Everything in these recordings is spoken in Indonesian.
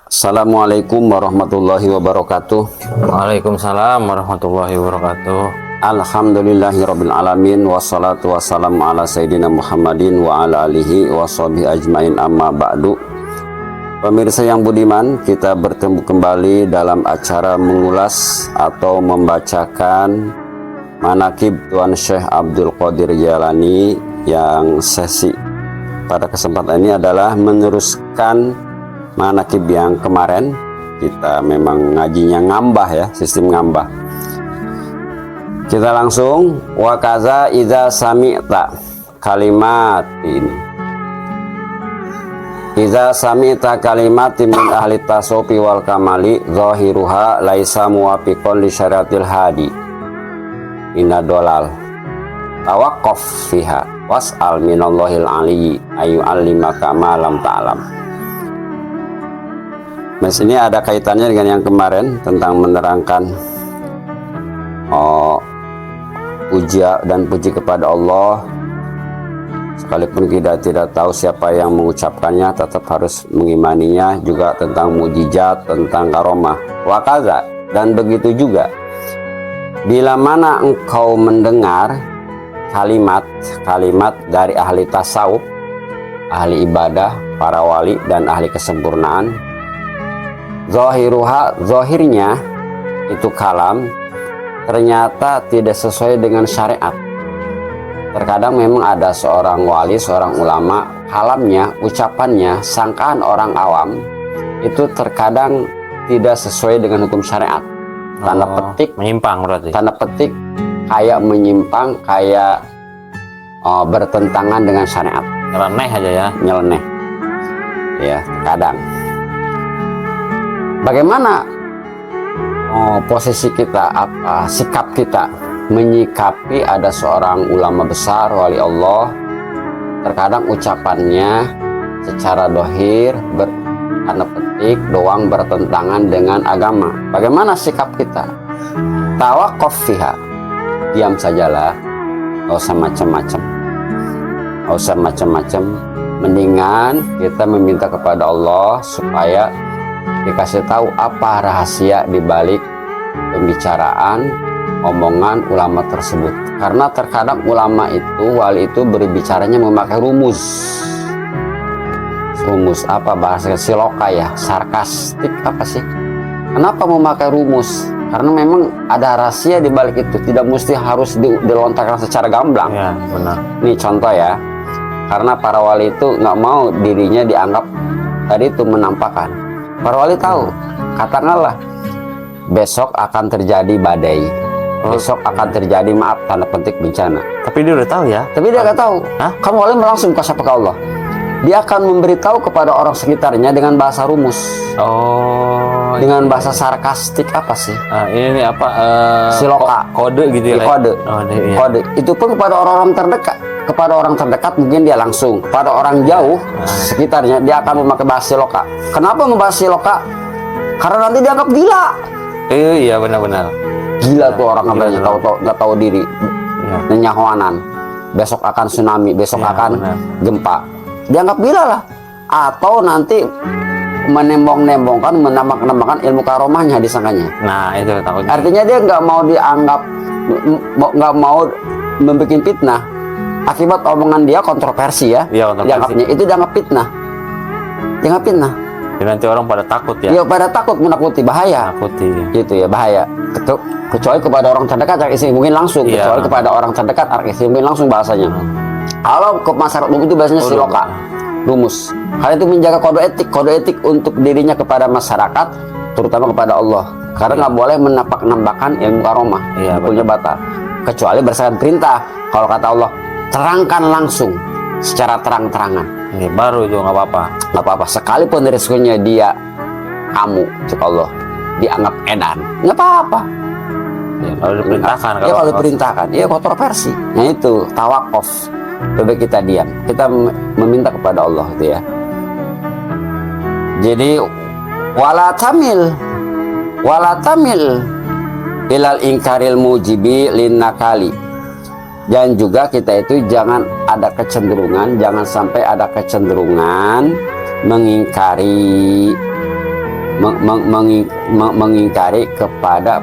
Assalamualaikum warahmatullahi wabarakatuh. Waalaikumsalam warahmatullahi wabarakatuh. Alhamdulillahirabbil alamin wassalatu wassalamu ala sayyidina Muhammadin wa ala alihi washabihi ajmain amma ba'du. Pemirsa yang budiman, kita bertemu kembali dalam acara mengulas atau membacakan manaqib Tuan Syekh Abdul Qadir Jailani yang sesi pada kesempatan ini adalah meneruskan manaqib yang kemarin. Kita memang ngajinya ngambah ya, sistem ngambah. Kita langsung wakaza iza sami'ta kalimatin. Iza sami'ta kalimatin min ahli tasawufi wal kamali zahiruha laisa muwafiqan li syariatil hadi inna dolal tawaqqaf fiha was'al minallahil aliyyi ayu alimaka ma lam ta'lam. Mas, ini ada kaitannya dengan yang kemarin tentang menerangkan puja dan puji kepada Allah. Sekalipun kita tidak tahu siapa yang mengucapkannya, tetap harus mengimaninya. Juga tentang mujizat, tentang karomah, wakaza. Dan begitu juga bila mana engkau mendengar kalimat dari ahli tasawuf, ahli ibadah, para wali dan ahli kesempurnaan, zahiruha, zahirnya itu kalam ternyata tidak sesuai dengan syariat. Terkadang memang ada seorang wali, seorang ulama, kalamnya, ucapannya, sangkaan orang awam itu terkadang tidak sesuai dengan hukum syariat. Tanda petik menyimpang, berarti tanda petik kayak menyimpang, kayak bertentangan dengan syariat, nyeleneh aja ya, nyeleneh ya terkadang. Bagaimana posisi kita, apa sikap kita menyikapi ada seorang ulama besar, wali Allah, terkadang ucapannya secara dohir tanda petik doang bertentangan dengan agama. Bagaimana sikap kita? Tawaqqaf fiha, diam sajalah, gak usah macam-macam, gak usah macam-macam. Mendingan kita meminta kepada Allah supaya dikasih tahu apa rahasia dibalik pembicaraan omongan ulama tersebut. Karena terkadang ulama itu, wali itu berbicaranya memakai rumus apa bahasa siloka ya, sarkastik apa sih? Kenapa memakai rumus? Karena memang ada rahasia di balik itu, tidak mesti harus dilontarkan secara gamblang ya, benar. Nih contoh ya, karena para wali itu nggak mau dirinya dianggap tadi itu menampakkan. Para wali tahu, katakanlah besok akan terjadi badai, besok akan terjadi, maaf tanda petik, bencana. Tapi dia udah tahu ya. Tapi dia nggak tahu. Hah? Kamu wali langsung kasih ke Allah. Dia akan memberitahu kepada orang sekitarnya dengan bahasa rumus. Dengan bahasa sarkastik apa sih? Ini apa? Siloka. Kode gitu ya. Kode. Iya. Kode. Itu pun kepada orang-orang terdekat. Kepada orang terdekat mungkin dia langsung. Kepada orang jauh sekitarnya dia akan memakai bahasa siloka. Kenapa membahas siloka? Karena nanti dianggap gila. Iya, benar-benar. Gila tuh orang katanya, nggak tahu diri, nenyahoanan. Besok akan tsunami, besok akan gempa. Dianggap gila lah. Atau nanti menembong-nembongkan, menambah-nambahkan ilmu karomahnya disangkanya. Nah, itu takutnya. Artinya dia nggak mau dianggap, nggak mau membuat fitnah. Akibat omongan dia kontroversi ya. Iya, kontroversi. Dianggapnya itu dianggap fitnah. Dianggap fitnah. Jadi nanti orang pada takut ya. Ya pada takut, menakuti, bahaya. Takuti. Gitu ya, bahaya. Kecuali kepada orang terdekat, isi mungkin langsung. Iya. Kecuali kepada orang terdekat, isi mungkin langsung bahasanya. Kalau ke masyarakat umum itu biasanya siloka, rumus. Hal itu menjaga kode etik untuk dirinya kepada masyarakat, terutama kepada Allah. Karena nggak boleh menampak-nampakkan ilmu karomah, punya batal. Kecuali berdasarkan perintah. Kalau kata Allah, terangkan langsung secara terang-terangan. Ini baru itu nggak apa-apa. Nggak apa-apa. Sekalipun risikonya dia, kamu, cek Allah, dianggap edan, nggak apa-apa. Ya, kalau diperintahkan. Kalau diperintahkan, ya kontroversi. Nah itu tawaqquf. Lebih kita diam, kita meminta kepada Allah itu ya. Jadi wala tamil ilal ingkaril mujibi linnakali. Dan juga kita itu jangan ada kecenderungan, jangan sampai ada kecenderungan mengingkari mengingkari kepada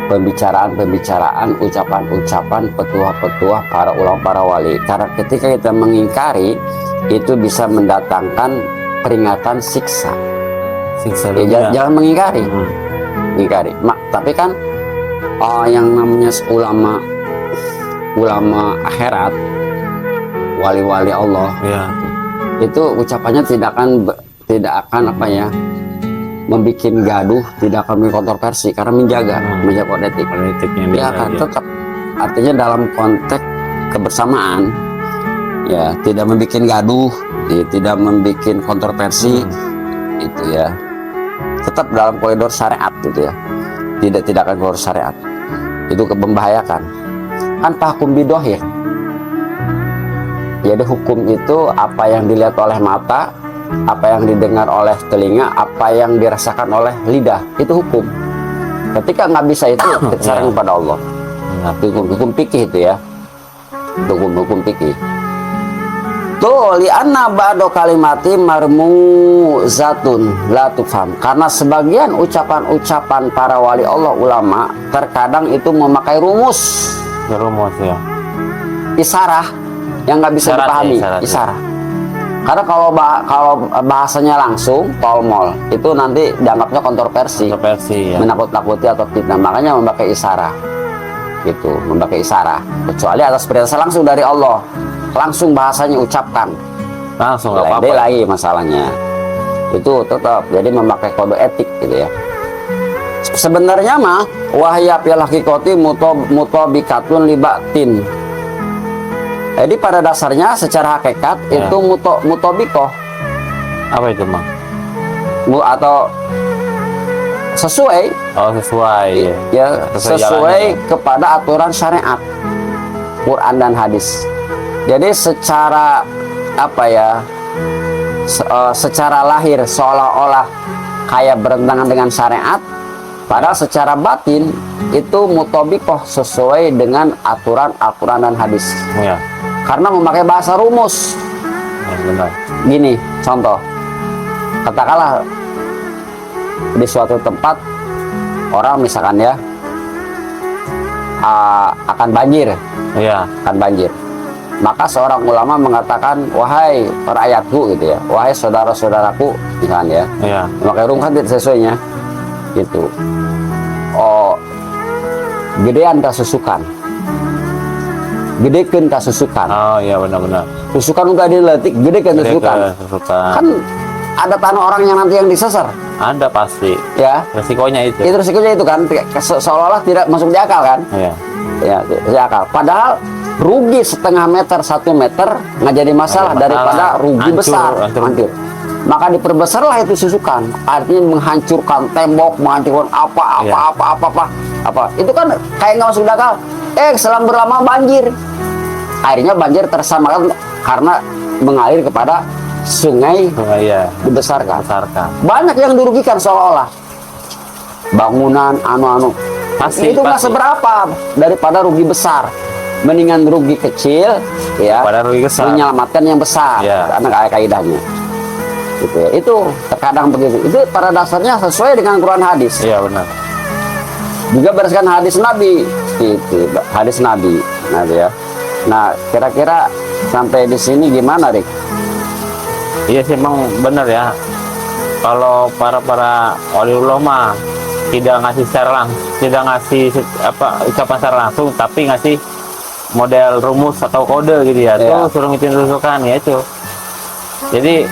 pembicaraan, ucapan-ucapan, petuah-petuah para ulama, para wali. Karena ketika kita mengingkari, itu bisa mendatangkan peringatan siksa. dunia. Jangan mengingkari. Mengingkari. Tapi kan yang namanya ulama akhirat, wali-wali Allah, Ya. itu ucapannya tidak akan apa ya, membuat gaduh, tidak akan membuat kontroversi karena menjaga kode etik. Politiknya Dia akan tetap, artinya dalam konteks kebersamaan, ya tidak membuat gaduh, ya, tidak membuat kontroversi, itu ya, tetap dalam koridor syariat gitu ya, tidak akan koridor syariat, itu membahayakan. Kan tahkum bidohir, jadi hukum itu apa yang dilihat oleh mata, apa yang didengar oleh telinga, apa yang dirasakan oleh lidah, itu hukum. Ketika nggak bisa itu, kita serahkan kepada Allah. Nah, hukum fikih itu ya, hukum fikih. Tuh, li'anna ba'do kalimati marmuzatun la tufham. Karena sebagian ucapan-ucapan para wali Allah, ulama, terkadang itu memakai rumus, ya. isarah yang nggak bisa dipahami, isarah. Karena kalau bahasanya langsung tolmol, itu nanti dianggapnya kontroversi, Ya. menakut-nakuti atau fitnah. Makanya memakai isarah, gitu, memakai isarah. Kecuali atas perintah langsung dari Allah, langsung bahasanya ucapkan, Langsung nggak apa-apa. lagi masalahnya. Itu tetap, jadi memakai kode etik gitu ya. Sebenarnya mah wahya fil haqiqati mutabikatun libatin. Jadi pada dasarnya secara hakikat itu mutabikoh. Apa itu, Bang? Atau sesuai, Oh, sesuai. ya, Sesuai sesuai jalannya. kepada aturan syariat Quran dan hadis. Jadi secara apa ya, secara lahir seolah-olah kayak bertentangan dengan syariat, padahal secara batin itu mutabikoh, sesuai dengan aturan Al-Quran dan hadis. Ya. Karena memakai bahasa rumus. Ya, benar. Gini, contoh, katakanlah di suatu tempat orang misalkan ya akan banjir, maka seorang ulama mengatakan, wahai rakyatku gitu ya, wahai saudara-saudaraku, misalkan ya, memakai rumus kan tidak sesuainya, gitu. Oh, gedean kasusukan, gedekeun kasusukan. Oh iya, benar-benar. Susukan udah diletik, gedekeun kasusukan. Kan ada tanah orang yang nanti yang disasar. Ada pasti. Ya. Resikonya itu. Itu resikonya itu kan, seolah-olah tidak masuk di akal kan? Iya. Ya, di akal. Padahal rugi setengah meter, 1 meter nggak jadi masalah daripada rugi besar, hancur. Maka diperbesarlah itu susukan, artinya menghancurkan tembok, menghancurkan apa. Itu kan kayak nggak masuk di akal. Selang berlama banjir, akhirnya banjir tersamakan karena mengalir kepada sungai, dibesarkan. Banyak yang dirugikan seolah-olah bangunan itu nggak seberapa daripada rugi besar. Mendingan rugi kecil ya, menyelamatkan yang besar. Karena kayak kaidahnya gitu ya. Itu terkadang begitu. Itu pada dasarnya sesuai dengan Quran hadis. Iya, benar. Juga berdasarkan hadis Nabi, itu hadis Nabi. Nah ya. Nah, kira-kira sampai di sini gimana, Rik? Iya sih, emang benar ya. Kalau para waliullah mah tidak ngasih secara langsung, tidak ngasih ucapan secara langsung, tapi ngasih model rumus atau kode gitu ya. Tuh suruh ngitung rusukan ya itu. Jadi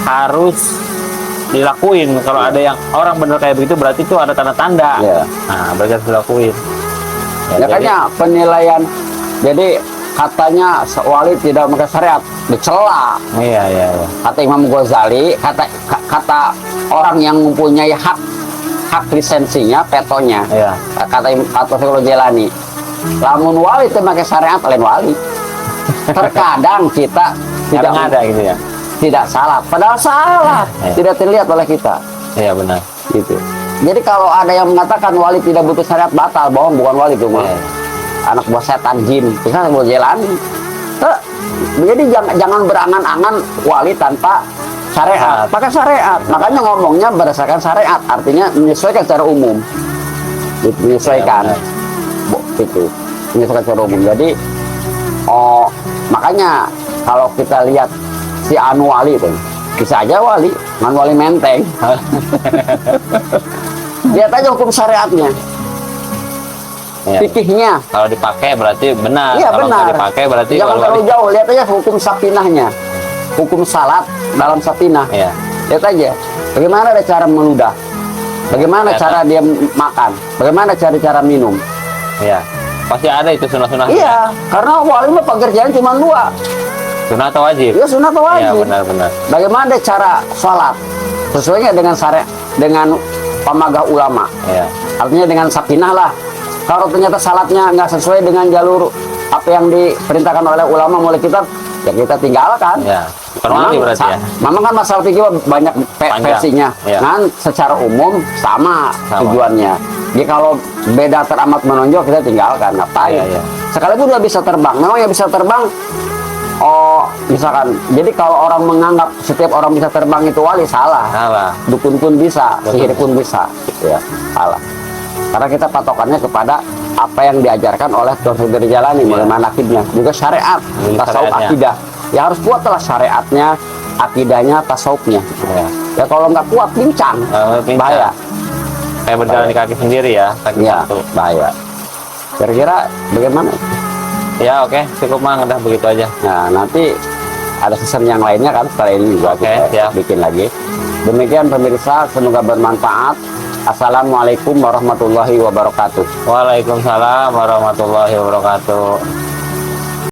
harus dilakuin. Kalau ada yang orang bener kayak begitu, berarti itu ada tanda-tanda. Nah, berarti harus dilakuin. Makanya penilaian. Jadi katanya wali tidak memakai syariat, dicela. Iya. Kata Imam Ghazali, kata orang yang mempunyai hak lisensinya, petonya. Kata Syaikhul Jailani, lamun wali itu memakai syariat, lain wali. Terkadang kita tidak ada gitu ya. Tidak salah, padahal salah, tidak terlihat oleh kita. Iya, benar. Gitu. Jadi kalau ada yang mengatakan wali tidak butuh syariat, batal, bohong, bukan wali itu. Anak buah setan, jin, bisa Syaikhul Jailani. Jadi jangan berangan-angan wali tanpa syariat, pakai syariat. Makanya ngomongnya berdasarkan syariat, artinya menyesuaikan secara umum. Menyesuaikan. Itu. Menyesuaikan secara umum. Jadi makanya kalau kita lihat si Anu Wali itu, bisa aja wali, Anu Wali Menteng. Lihat aja hukum syariatnya. Ya. Fikihnya. Kalau dipakai berarti benar. Iya, kalau benar. nggak dipakai berarti Jangan terlalu jauh, lihat aja hukum sapinahnya. Hukum salat dalam sapinah. Iya. Lihat aja. Bagaimana ada cara meludah? Bagaimana cara dia makan? Bagaimana cara minum? Iya. Pasti ada itu sunah-sunah. Iya, karena wali mah pekerjaan cuma dua. Sunah atau wajib? Ya sunat atau Iya, wajib. benar-benar. Bagaimana cara sholat? Sesuainya dengan syariat, dengan pemagah ulama. Iya. Artinya dengan sapinah lah. Kalau ternyata salatnya nggak sesuai dengan jalur apa yang diperintahkan oleh ulama mulai kitab, ya kita tinggalkan. Iya. Bukan wali berarti ya. Memang kan masalah fikih banyak Panjang. versinya. Iya. Kan secara umum sama tujuannya. Jadi kalau beda teramat menonjol kita tinggalkan, ngapain? Iya, iya. Sekalipun dia bisa terbang, memang yang bisa terbang. Misalkan, jadi kalau orang menganggap setiap orang bisa terbang itu wali, salah. Salah. Dukun pun bisa, Betul. sihir pun bisa, gitu ya, salah. Karena kita patokannya kepada apa yang diajarkan oleh Rasul Jalani, mulai manakibnya, juga syariat, Juga tasawuf, syariatnya. akidah. Ya harus kuat lah syariatnya, akidahnya, tasawufnya. Iya. Ya kalau nggak kuat, pincang, Pincang. bahaya. Kayak berjalan di kaki sendiri ya. Kaki Ya, satu. bahaya. Kira-kira bagaimana? Ya oke, cukup Mang, udah begitu aja. Nah, nanti ada season yang lainnya kan setelah ini juga Oke, kita siap. bikin lagi. Demikian pemirsa, semoga bermanfaat. Assalamualaikum warahmatullahi wabarakatuh. Waalaikumsalam warahmatullahi wabarakatuh.